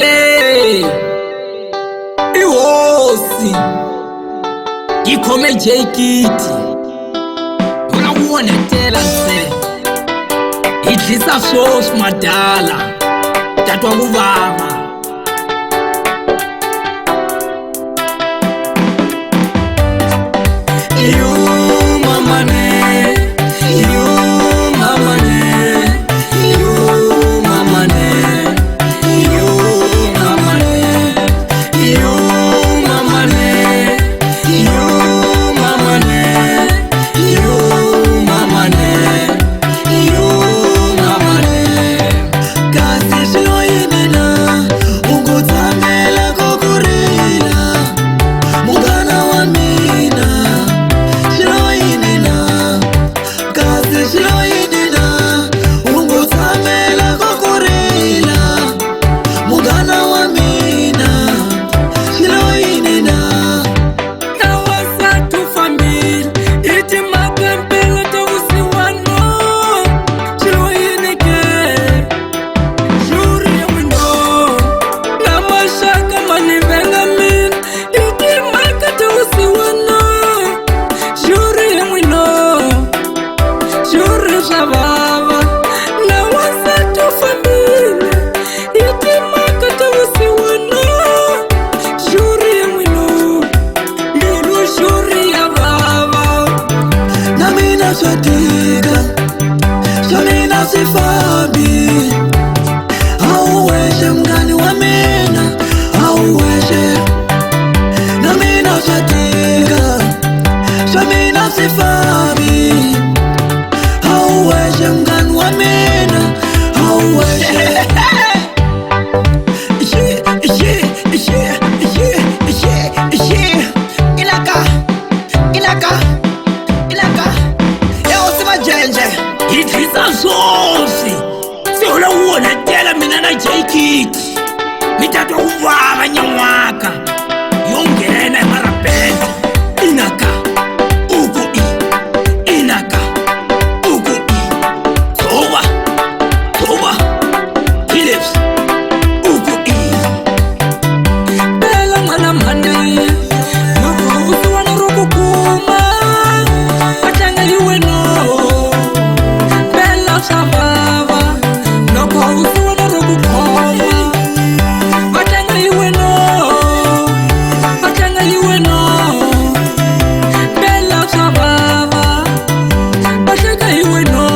Hey, ihosi ikhome J-Kid unawonetela nse idlisa swoswi madala tatwa kuvava Sifabi auweshe mngani wa mina auweshe na mina shatika shamina sifabi auweshe mngani wa mina auweshe idlisa swoswi sihola uwonetela mina na J-Kid mitatwa kuvava nyan'waka yongena emarabhenda inaka uku inaka uku tova Philips uku bela mwana mhane nokuvusiwana rokukuma atanga iweno Savava, no pausa wana rokukoma Batanga iwe no Bella savava Batanga iwe no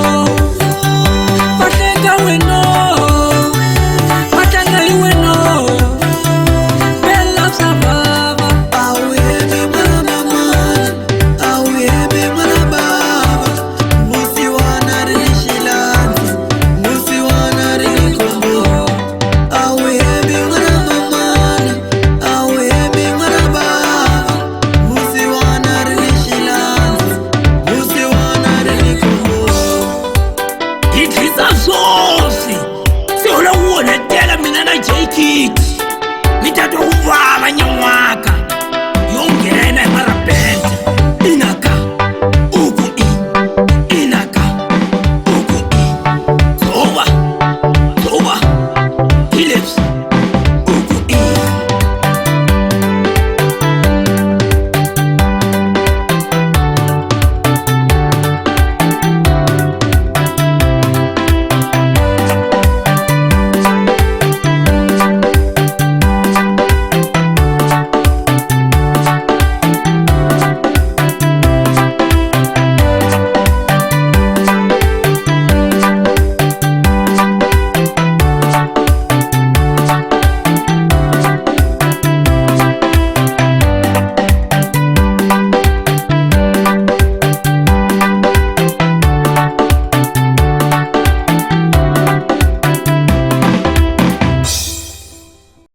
Bella savava auhebe mwana mwana auhebe mwana baba musiwana rishilani musiwana rikombo auhebe mwana mwana auhebe mwana baba musiwana rishilani musiwana rikombo idlisa swoswi sihola uwonetela mina na J-Kid